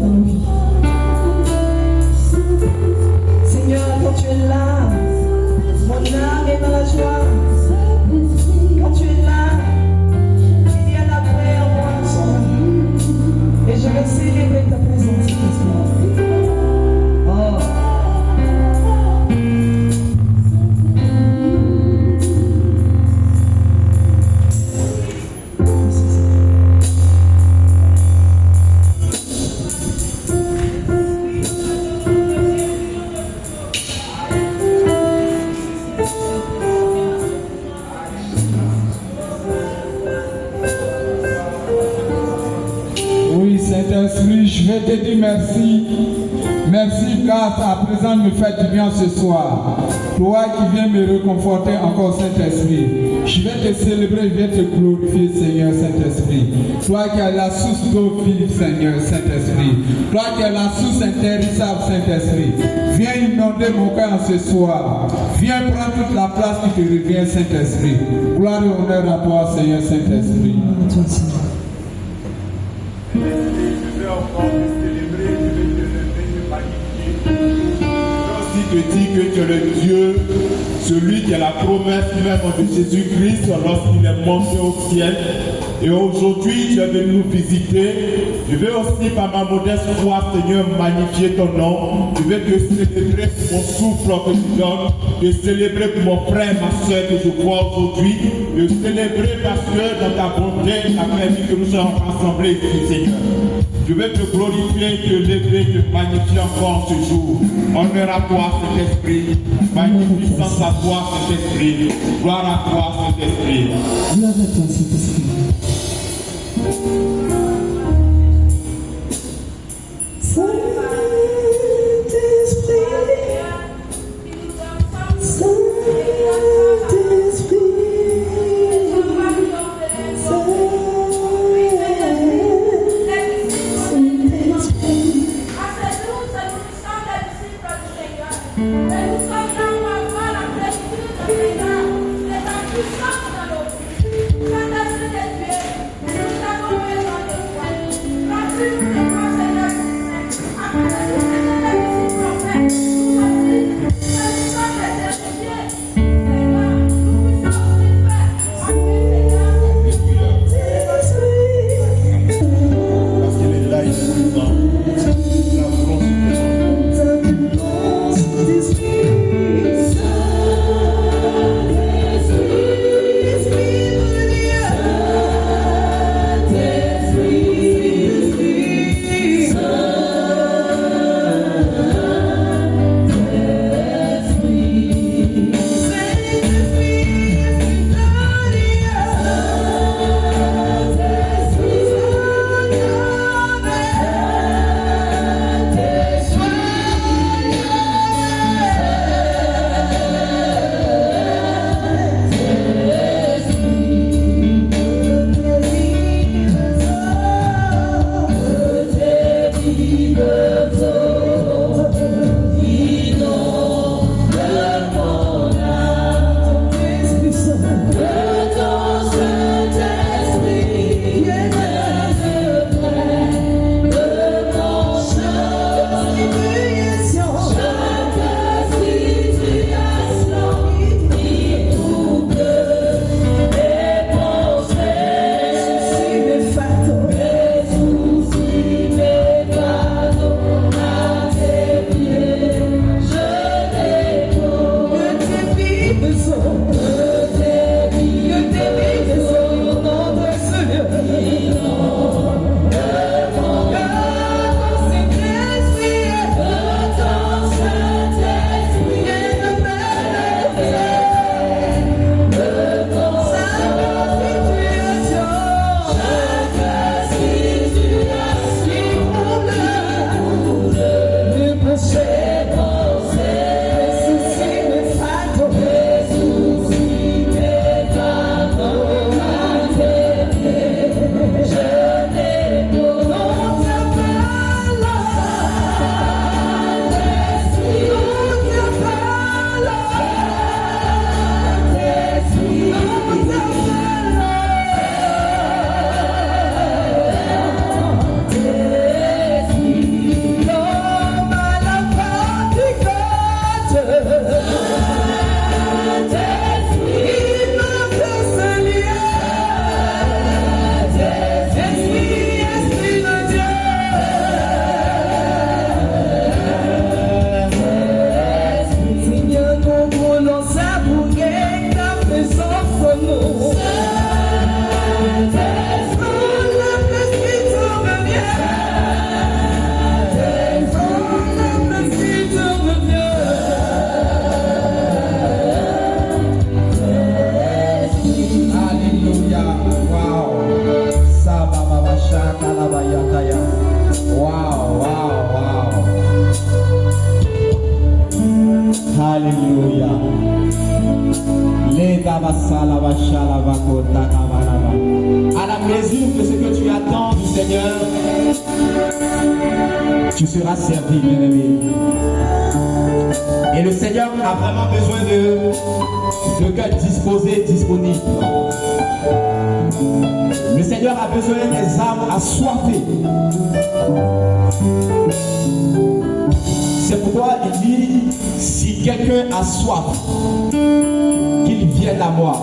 dans nos vies. Seigneur, quand tu es là, mon âme est dans la joie. Quand tu es là, il y a la paix en moi, Seigneur. Et je veux célébrer ta présence, Seigneur. Oh. Saint-Esprit, je vais te dire merci. Merci car ta présence me fait du bien ce soir. Toi qui viens me réconforter encore, Saint-Esprit. Je vais te célébrer, je vais te glorifier, Seigneur Saint-Esprit. Toi qui es la source d'eau vive, Seigneur Saint-Esprit. Toi qui es la source intéressable, Saint-Esprit. Viens inonder mon cœur ce soir. Viens prendre toute la place qui te revient, Saint-Esprit. Gloire et honneur à toi, Seigneur Saint-Esprit. Je vais encore te célébrer, je vais te lever, te magnifier. Je vais aussi te dire que tu es le Dieu, celui qui est la promesse même de Jésus-Christ lorsqu'il est monté au ciel. Et aujourd'hui, tu es venu nous visiter. Je vais aussi, par ma modeste foi, Seigneur, magnifier ton nom. Je vais te célébrer pour mon souffle que tu donnes, te célébrer pour mon frère, ma soeur que je vois aujourd'hui, te célébrer parce que dans ta bonté, tu as permis que nous soyons rassemblés ici, Seigneur. Je vais te glorifier, te lever, te magnifier encore ce jour. Honneur à toi, Saint-Esprit. Magnificence à toi, Saint-Esprit. Gloire à toi, Saint-Esprit. Gloire à toi, Saint-Esprit. À la mesure de ce que tu attends du Seigneur, tu seras servi, bien-aimé. Et le Seigneur a vraiment besoin de cœurs disposés, disponibles. Le Seigneur a besoin des âmes assoiffées. C'est pourquoi il dit, si quelqu'un a soif, qu'il vienne à moi.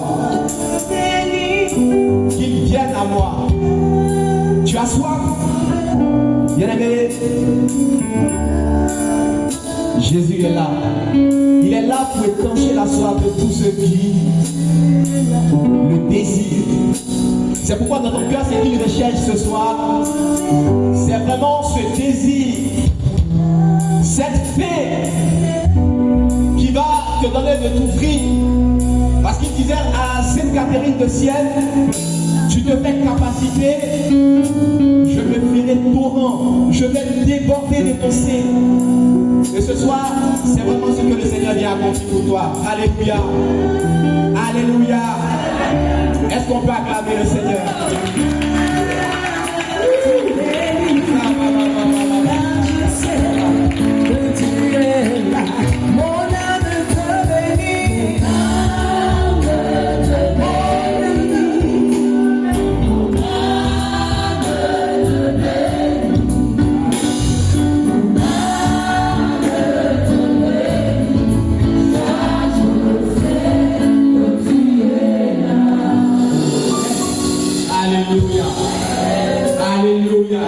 Qu'il vienne à moi. Tu as soif? Bien-aimé, Jésus est là. Il est là pour étancher la soif de tous ceux qui le désirent. C'est pourquoi dans ton cœur, ce qu'il recherche ce soir, c'est vraiment ce désir, cette paix qui va te donner de t'ouvrir. Parce qu'il disait à Sainte Catherine de Sienne, tu te fais capacité, je me ferai torrent, je vais déborder de ton sein. Et ce soir, c'est vraiment ce que le Seigneur vient accomplir pour toi. Alléluia. Alléluia. Est-ce qu'on peut acclamer le Seigneur? Alléluia. Alléluia.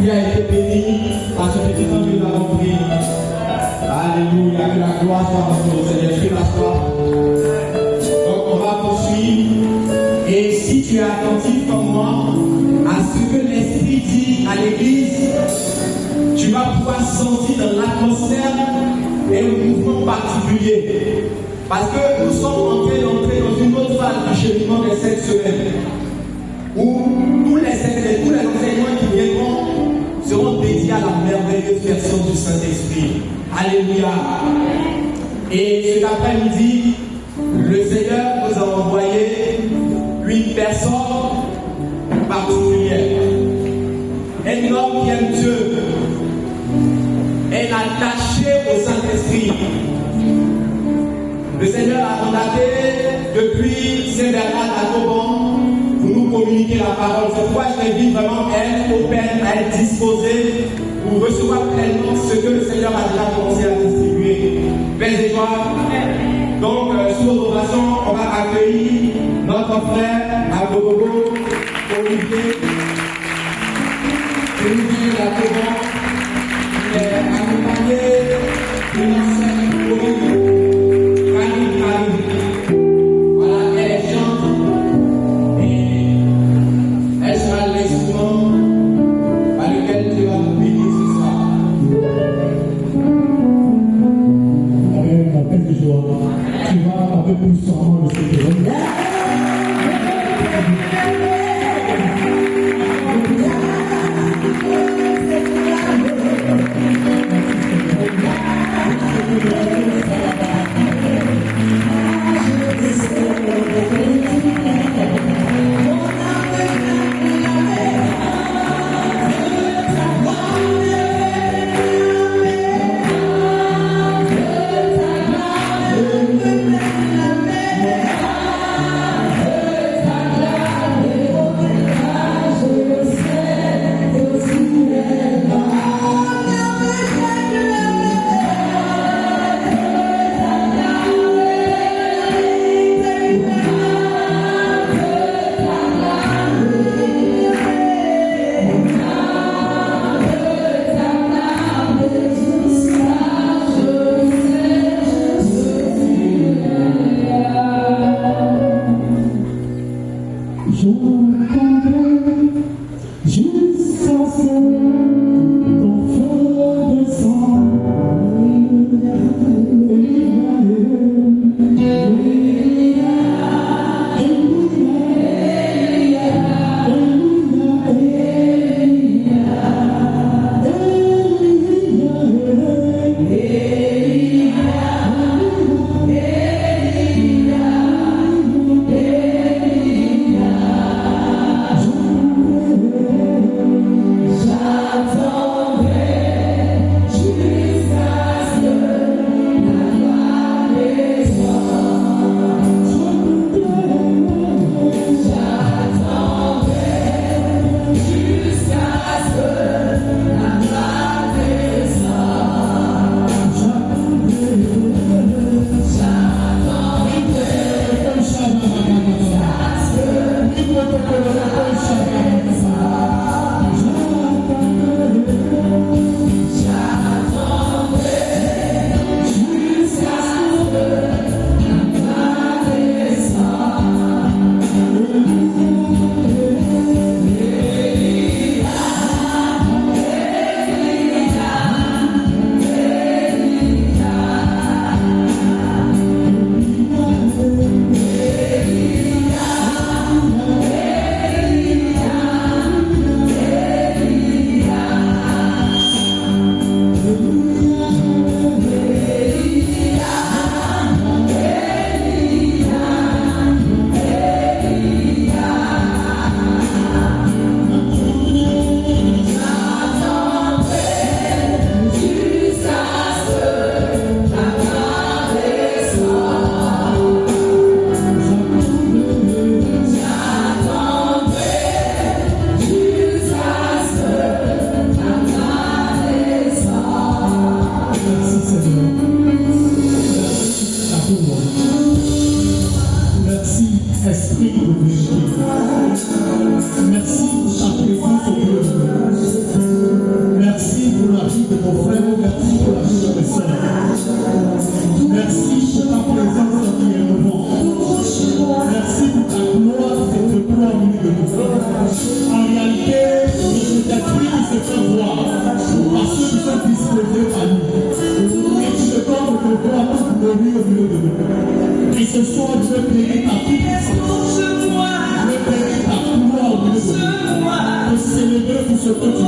Il a été béni par ce petit temps que nous avons pris. Alléluia. Que la gloire soit dans notre Seigneur. Tu t'assois. Donc on va poursuivre. Et si tu es attentif comme moi à ce que l'Esprit dit à l'Église, tu vas pouvoir sentir dans l'atmosphère un mouvement particulier. Parce que nous sommes en train d'entrer dans une autre phase du cheminement des 7 semaines. Où tous les enseignements qui viendront seront dédiés à la merveilleuse personne du Saint-Esprit. Alléluia. Et cet après-midi, le Seigneur nous a envoyé une personne particulière. Un homme qui aime Dieu. Un attaché au Saint-Esprit. Le Seigneur a mandaté depuis Saint-Bernard à Gauban pour nous communiquer la parole. C'est pourquoi je t'invite vraiment à être open, à être disposé pour recevoir pleinement ce que le Seigneur a déjà commencé à distribuer. Paix et joie. Donc, sous l'ovation, on va accueillir notre frère à Gogogo, Olivier la Gauban. Il est accompagné d'une ancienne Olivier. Voilà, elle chante et elle sera l'instrument par lequel Dieu va nous bénir ce soir. Avec la peine de joie, tu vas avec nous sûrement le Seigneur.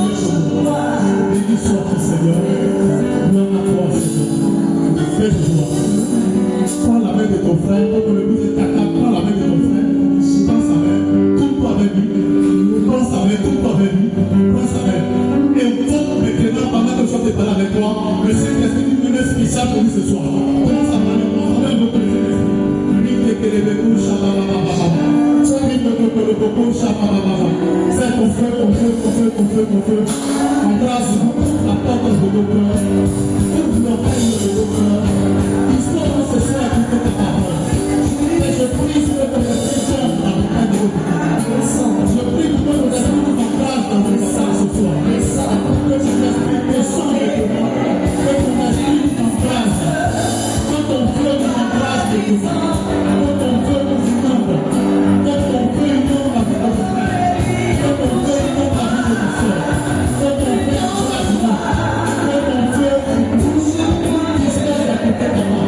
Béni soit Seigneur. Gloire à toi, Seigneur. Fais joie. Prends la main de ton frère, comme le but de ta table, prends la main de ton frère. Prends sa main. Tourne-toi avec lui. Prends sa main, tourne-toi avec lui. Prends sa main. Et on vote maintenant, pendant que je suis parler avec toi, le Saint-Esprit nous donne un spécial pour nous ce soir. Prends sa main, prends sa main, le c'est ton feu, ton feu, ton feu, ton feu, ton feu. Embrasse la porte de nos cœurs. Ouvre l'oreille de nos cœurs. Histoire de ce soir écouter ta parole. Et je prie pour que ton esprit dans le cas de notre vie. Je prie pour que ton esprit nous embrasse dans le passage ce soir. Que ton esprit descende de toi. Que ton esprit nous embrasse. Que ton feu nous embrasse de toi. Que ton feu nous inonde. Que ton feu inonde la vie de notre frère. Que ton feu inonde la vie de notre soeur. Que ton feu embrasse nous. Que ton feu nous touche. Dispose d'écouter ta parole.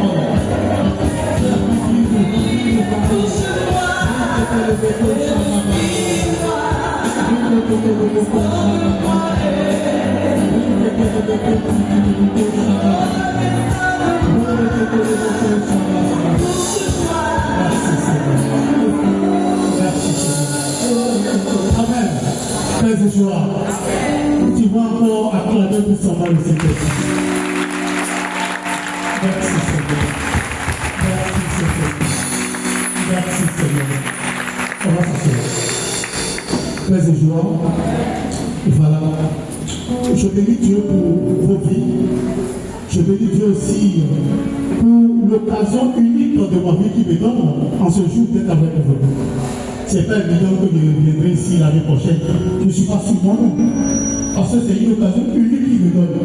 Amen. Père de joie, tu vas encore acclamer pour son mal le Saint-Esprit. Merci Seigneur. Merci Seigneur. Merci Seigneur. On va s'asseoir. Père de joie, voilà. Je bénis Dieu pour vos vies. Je bénis Dieu aussi pour l'occasion unique de ma vie qui me donne en ce jour d'être avec vous. Ce n'est pas évident que je reviendrai ici l'année prochaine. Je ne suis pas sur moi-même. Parce que c'est une occasion unique qui me donne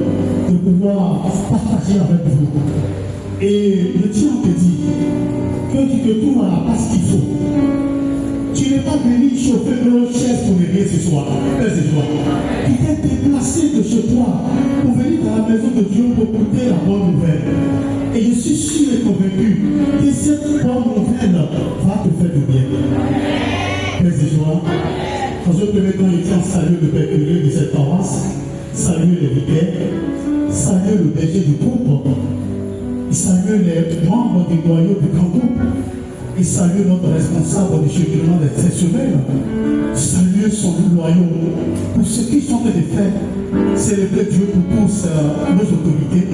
de pouvoir partager avec vous. Et je tiens à te dire que tu te trouves à la place qu'il faut. Tu n'es pas venu chauffer nos chaises pour venir ce soir. Fais ce soir. Tu t'es déplacé de chez toi pour venir dans la maison de Dieu pour écouter la bonne nouvelle. Et je suis sûr et convaincu que cette bonne nouvelle va te faire du bien. Fais ce soir. Dans un premier temps, il tient à saluer le père curé de cette paroisse, saluer les vicaires, saluer le berger du groupe, saluer les membres du noyau du grand groupe. Et saluer notre responsable du cheminement des traditionnels, saluer son loyau pour ce qu'ils sont en train de faire, célébrer Dieu pour tous nos autorités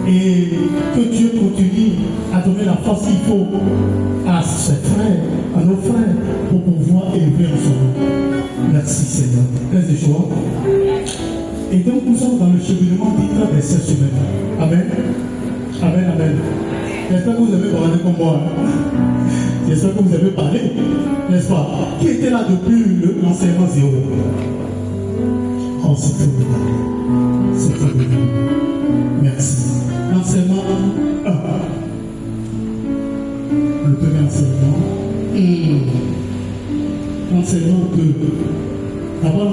et que Dieu continue à donner la force qu'il faut à ses frères, à nos frères pour pouvoir élever en son nom. Merci Seigneur. Laisse des joie. Et donc nous sommes dans le cheminement des 7 semaines. Amen. Amen, amen. J'espère que vous avez parlé comme moi. J'espère que vous avez parlé, n'est-ce pas? Qui était là depuis l'enseignement 0? Oh, c'est formidable. C'est formidable. Merci. L'enseignement 1. Le premier enseignement. L'enseignement 2. Alors,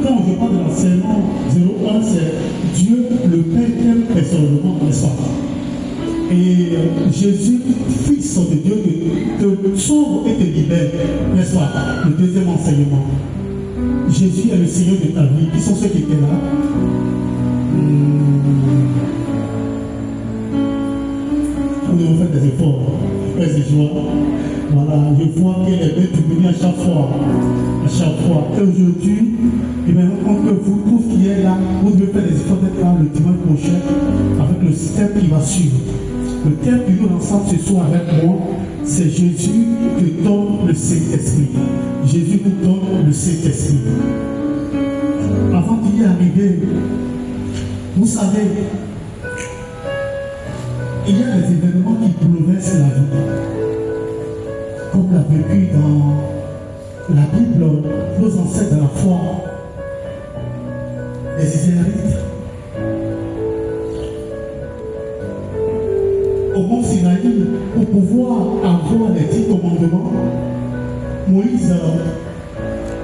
quand je parle de l'enseignement 0,1, c'est Dieu le Père t'aime personnellement, n'est-ce pas? Et Jésus, Fils de Dieu, te sauve et te libère, n'est-ce pas? Le deuxième enseignement. Jésus est le Seigneur de ta vie. Qui sont ceux qui étaient là? Vous devez faire des efforts. Faites des joies. Voilà, je vois qu'il est bien diminué à chaque fois. À chaque fois. Et aujourd'hui, et bien, entre vous tous qui êtes là, vous devez faire des efforts d'être là le dimanche prochain avec le système qui va suivre. Le thème que nous ensemble ce soir avec moi, c'est Jésus te donne le Saint-Esprit. Jésus nous donne le Saint-Esprit. Avant d'y arriver, vous savez, il y a des événements qui bouleversent la vie. Comme l'a vécu dans la Bible, nos ancêtres de la foi, les Israélites. Au mont Sinaï, pour pouvoir avoir les 10 commandements, Moïse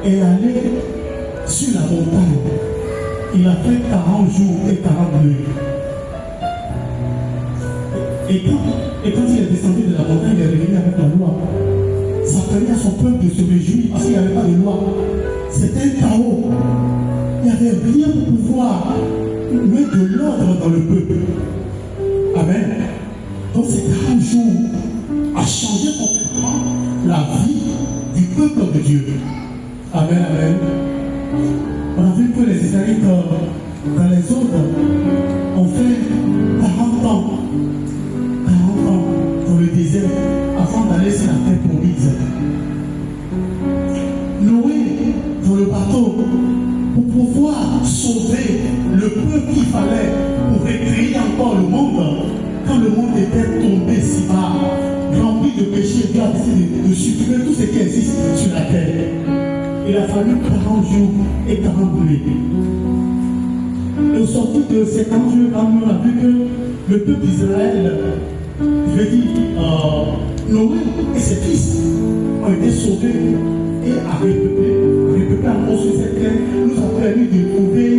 est allé sur la montagne. Il a fait 40 jours et 40 nuits. Et quand il est descendu de la montagne, il est revenu avec la loi. Ça permet à son peuple de se réjouir parce qu'il n'y avait pas de loi. C'était un chaos. Il n'y avait rien pour pouvoir mettre de l'ordre dans le peuple. Amen. Donc ces 40 jours a changé complètement la vie du peuple de Dieu. Amen, amen. On a vu que les Israélites dans les autres ont fait 40 ans dans le désert avant d'aller sur la terre promise. Noé dans le bateau pour pouvoir sauver le peuple qu'il fallait pour recréer encore le monde quand le monde était tombé si bas, rempli de péchés, Dieu a décidé de supprimer tout ce qui existe sur la terre. Il a fallu 40 jours et 40 nuits. Et au sortir de ces 40 jours, on a vu que le peuple d'Israël, je veux dire, Noé et ses fils ont été sauvés et à repeuplé encore sur cette terre, nous a permis de trouver